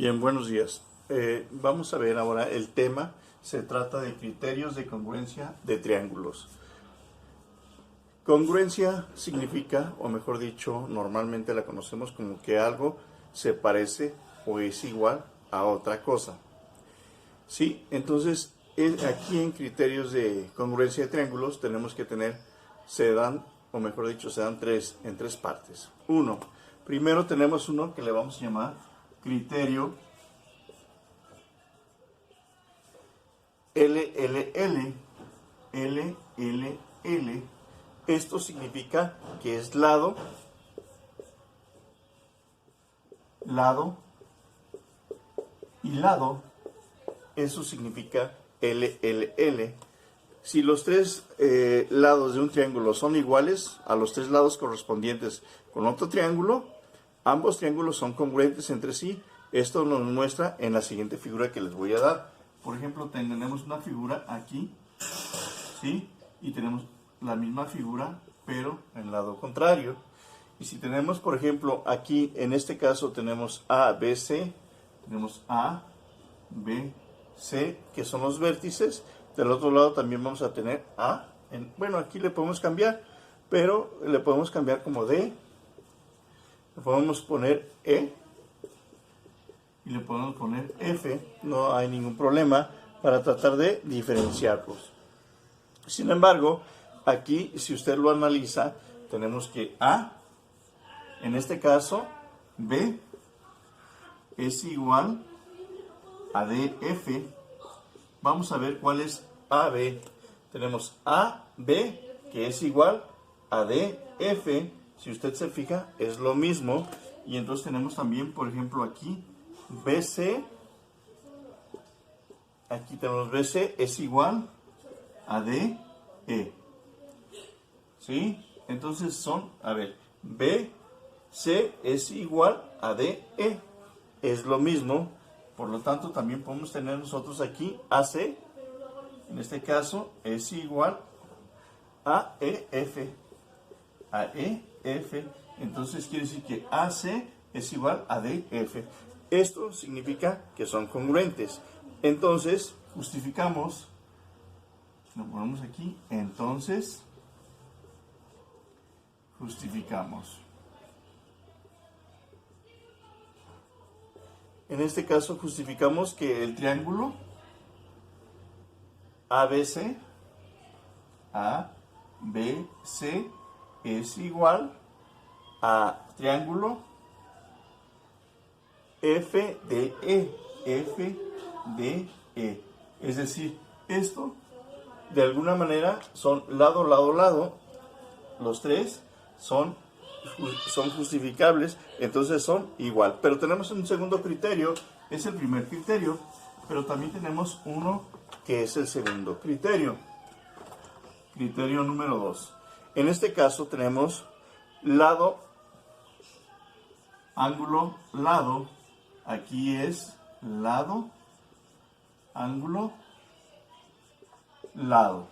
Bien, buenos días. Vamos a ver ahora el tema. Se trata de criterios de congruencia de triángulos. Congruencia significa, o mejor dicho, normalmente la conocemos como que algo se parece o es igual a otra cosa. Sí, entonces aquí en criterios de congruencia de triángulos tenemos que tener, se dan tres en tres partes. Primero tenemos uno que le vamos a llamar criterio LLL. LLL. Esto significa que es lado, lado y lado. Eso significa LLL. Si los tres lados de un triángulo son iguales a los tres lados correspondientes con otro triángulo, ambos triángulos son congruentes entre sí. Esto nos muestra en la siguiente figura que les voy a dar. Por ejemplo, tenemos una figura aquí, ¿sí? Y tenemos la misma figura, pero en el lado contrario. Y si tenemos, por ejemplo, aquí, en este caso, tenemos A, B, C. Tenemos A, B, C, que son los vértices. Del otro lado también vamos a tener A. Bueno, aquí le podemos cambiar, pero le podemos cambiar como D. Le podemos poner E. Y le podemos poner F. No hay ningún problema para tratar de diferenciarlos. Sin embargo, aquí, si usted lo analiza, tenemos que A, en este caso, B, es igual a DF. Vamos a ver cuál es AB. Tenemos AB, que es igual a DF. Si usted se fija, es lo mismo. Y entonces tenemos también, por ejemplo, aquí, BC. Aquí tenemos BC, es igual a DE. ¿Sí? Entonces son, a ver, BC es igual a DE. Es lo mismo. Por lo tanto, también podemos tener nosotros aquí AC. En este caso, es igual a EF. A EF. Entonces quiere decir que AC es igual a DF. Esto significa que son congruentes. Entonces, justificamos. Lo ponemos aquí. Entonces, justificamos. En este caso, justificamos que el triángulo ABC, ABC es igual a triángulo FDE. FDE. Es decir, esto de alguna manera son lado, lado, lado. Los tres son justificables, entonces son igual. Pero tenemos un segundo criterio, es el primer criterio, pero también tenemos uno que es el segundo criterio. Criterio número 2. En este caso tenemos lado, ángulo, lado. Aquí es lado, ángulo, lado.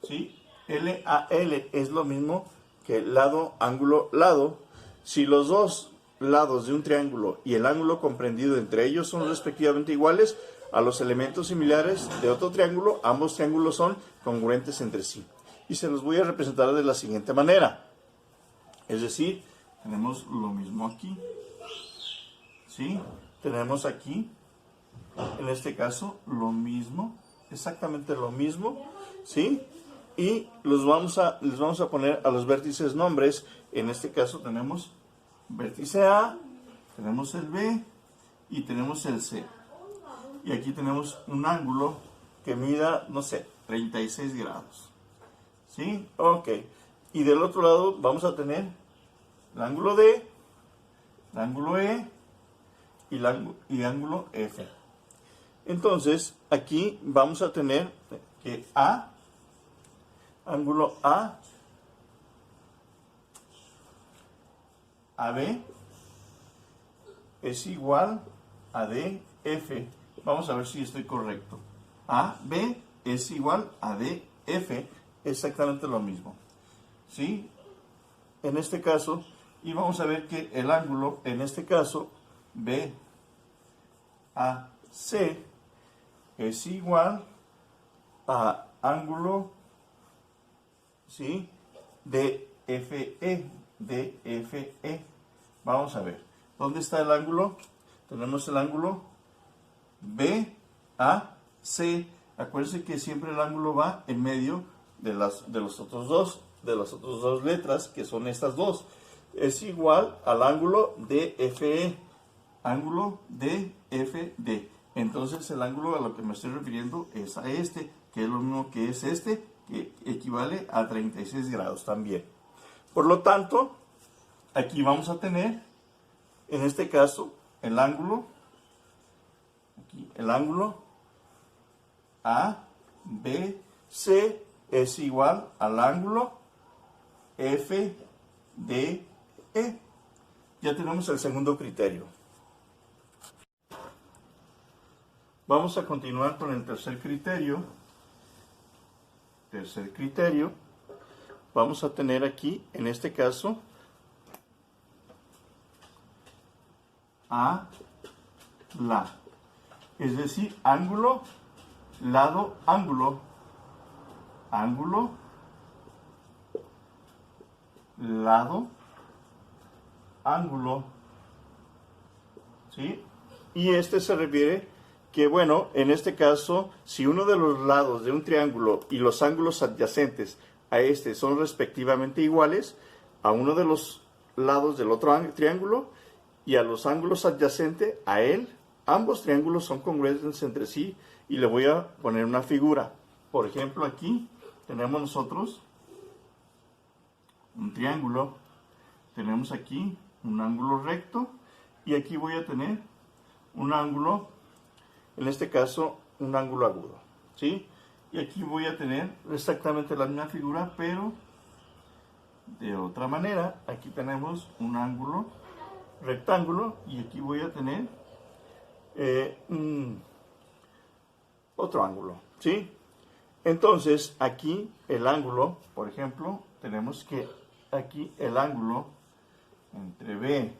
¿Sí? LAL es lo mismo que lado, ángulo, lado. Si los dos lados de un triángulo y el ángulo comprendido entre ellos son respectivamente iguales a los elementos similares de otro triángulo, ambos triángulos son congruentes entre sí. Y se los voy a representar de la siguiente manera. Es decir, tenemos lo mismo aquí. ¿Sí? Tenemos aquí, en este caso, lo mismo, exactamente lo mismo. ¿Sí? Y les vamos a poner a los vértices nombres. En este caso tenemos vértice A, tenemos el B y tenemos el C. Y aquí tenemos un ángulo que mida, no sé, 36 grados. ¿Sí? Ok. Y del otro lado vamos a tener el ángulo D, el ángulo E y el ángulo F. Entonces, aquí vamos a tener que A, ángulo A, AB es igual a DF. Vamos a ver si estoy correcto. AB es igual a DF, exactamente lo mismo. ¿Sí? En este caso, y vamos a ver que el ángulo, en este caso, es igual a ángulo, ¿sí?, DFE. Vamos a ver, ¿dónde está el ángulo? Tenemos el ángulo BAC. Acuérdense que siempre el ángulo va en medio de las otras dos letras, que son estas dos. Es igual al ángulo DFE. Ángulo DFD. Entonces el ángulo a lo que me estoy refiriendo es a este, que es lo mismo que es este, que equivale a 36 grados también. Por lo tanto, aquí vamos a tener, en este caso, el ángulo ABC es igual al ángulo FDE. Ya tenemos el segundo criterio. Vamos a continuar con el tercer criterio. Vamos a tener aquí, en este caso, es decir, ángulo, lado, ángulo, lado, ángulo, ¿sí? Y este se refiere que, bueno, en este caso, si uno de los lados de un triángulo y los ángulos adyacentes a este son respectivamente iguales a uno de los lados del otro triángulo y a los ángulos adyacentes a él, ambos triángulos son congruentes entre sí, y le voy a poner una figura. Por ejemplo, aquí tenemos nosotros un triángulo, tenemos aquí un ángulo recto, y aquí voy a tener un ángulo, en este caso, un ángulo agudo, ¿sí? Y aquí voy a tener exactamente la misma figura, pero de otra manera. Aquí tenemos un ángulo rectángulo, y aquí voy a tener otro ángulo, ¿sí? Entonces, aquí el ángulo, por ejemplo, tenemos que aquí el ángulo entre B,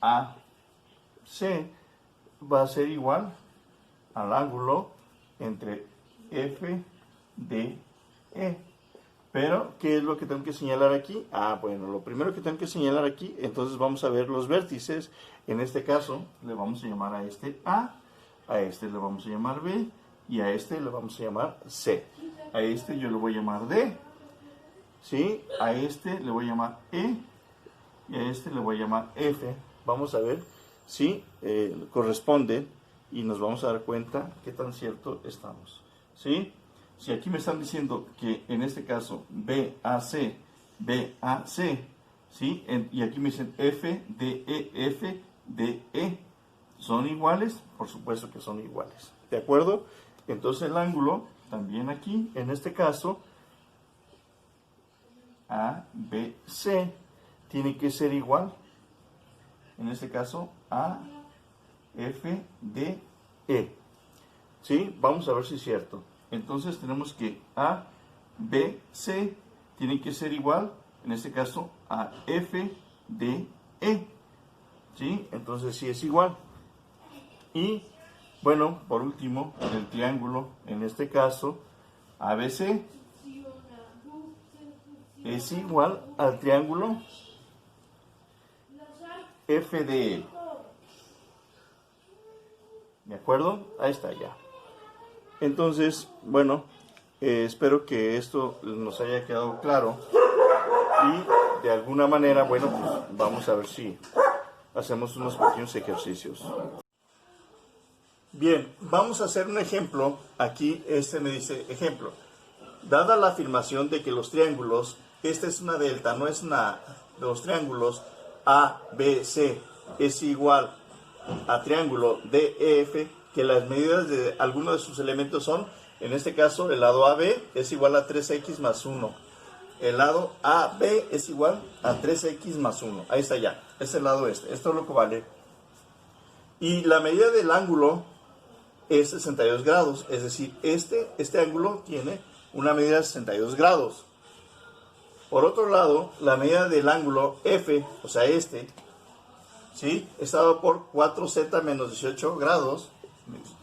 A, C va a ser igual al ángulo entre F, D, E. Pero, ¿qué es lo que tengo que señalar aquí? Bueno, lo primero que tengo que señalar aquí, entonces vamos a ver los vértices. En este caso, le vamos a llamar a este A este le vamos a llamar B, y a este le vamos a llamar C. A este yo le voy a llamar D, ¿sí? A este le voy a llamar E, y a este le voy a llamar F. Vamos a ver si corresponden, y nos vamos a dar cuenta qué tan cierto estamos, ¿sí? Si aquí me están diciendo que en este caso BAC, ¿sí? Y aquí me dicen FDE, ¿son iguales? Por supuesto que son iguales, ¿de acuerdo? Entonces el ángulo, también aquí, en este caso, ABC, tiene que ser igual, en este caso, a FDE, ¿sí? Vamos a ver si es cierto. Entonces tenemos que ABC tiene que ser igual, en este caso, a FDE, ¿sí? Entonces sí es igual. Y, bueno, por último, el triángulo, en este caso, ABC es igual al triángulo FDE. ¿De acuerdo? Ahí está ya. Entonces, bueno, espero que esto nos haya quedado claro, y de alguna manera, bueno, pues vamos a ver si hacemos unos pequeños ejercicios. Bien, vamos a hacer un ejemplo. Aquí me dice, ejemplo, dada la afirmación de que los triángulos, esta es una delta, no es una de los triángulos ABC es igual a triángulo DEF, que las medidas de algunos de sus elementos son, en este caso, el lado AB es igual a 3x más 1. El lado AB es igual a 3x más 1. Ahí está ya. Es el lado este. Esto es lo que vale. Y la medida del ángulo es 62 grados. Es decir, este ángulo tiene una medida de 62 grados. Por otro lado, la medida del ángulo F, o sea, ¿sí? ¿sí? Está dado por 4z menos 18 grados,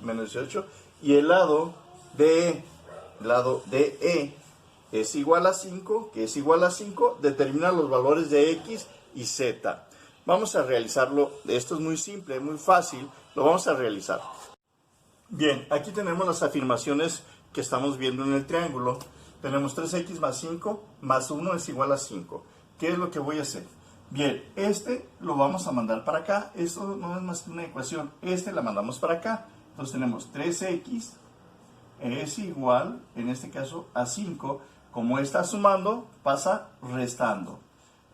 menos 18, y el lado DE es igual a 5, que es igual a 5, determina los valores de x y z. Vamos a realizarlo, esto es muy simple, muy fácil, lo vamos a realizar. Bien, aquí tenemos las afirmaciones que estamos viendo en el triángulo. Tenemos 3x más 5 más 1 es igual a 5. ¿Qué es lo que voy a hacer? Bien, este lo vamos a mandar para acá. Esto no es más que una ecuación. Este la mandamos para acá. Entonces tenemos 3x es igual, en este caso, a 5. Como está sumando, pasa restando.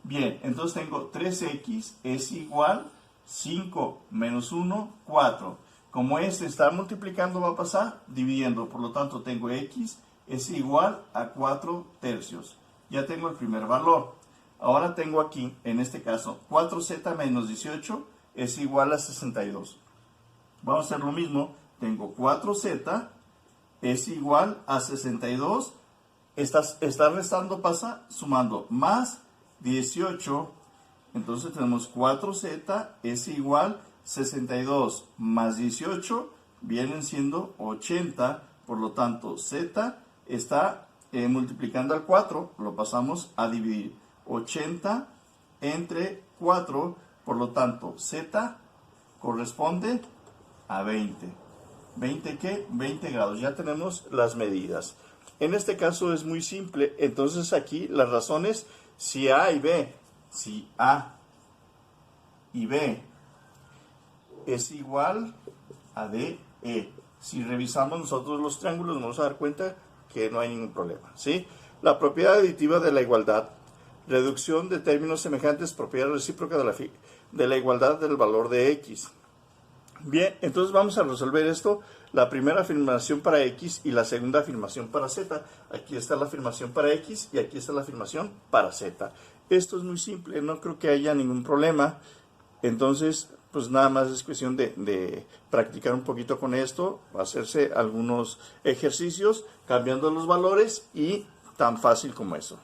Bien, entonces tengo 3x es igual 5 menos 1, 4. Como este está multiplicando, va a pasar dividiendo. Por lo tanto, tengo x es igual a 4 tercios. Ya tengo el primer valor. Ahora tengo aquí, en este caso, 4z menos 18 es igual a 62. Vamos a hacer lo mismo. Tengo 4z es igual a 62. Está restando, pasa sumando, más 18. Entonces tenemos 4z es igual 62 más 18 vienen siendo 80. Por lo tanto, z está multiplicando al 4, lo pasamos a dividir. 80 entre 4, por lo tanto, z corresponde a 20. ¿20 qué? 20 grados. Ya tenemos las medidas. En este caso es muy simple. Entonces aquí las razones, si A y B, si A y B es igual a DE. Si revisamos nosotros los triángulos, nos vamos a dar cuenta que no hay ningún problema, ¿sí? La propiedad aditiva de la igualdad, reducción de términos semejantes, propiedad recíproca de la igualdad del valor de x. Bien, entonces vamos a resolver esto, la primera afirmación para x y la segunda afirmación para z. Aquí está la afirmación para x y aquí está la afirmación para z. Esto es muy simple, no creo que haya ningún problema. Entonces, pues nada más es cuestión de practicar un poquito con esto, hacerse algunos ejercicios cambiando los valores y tan fácil como eso.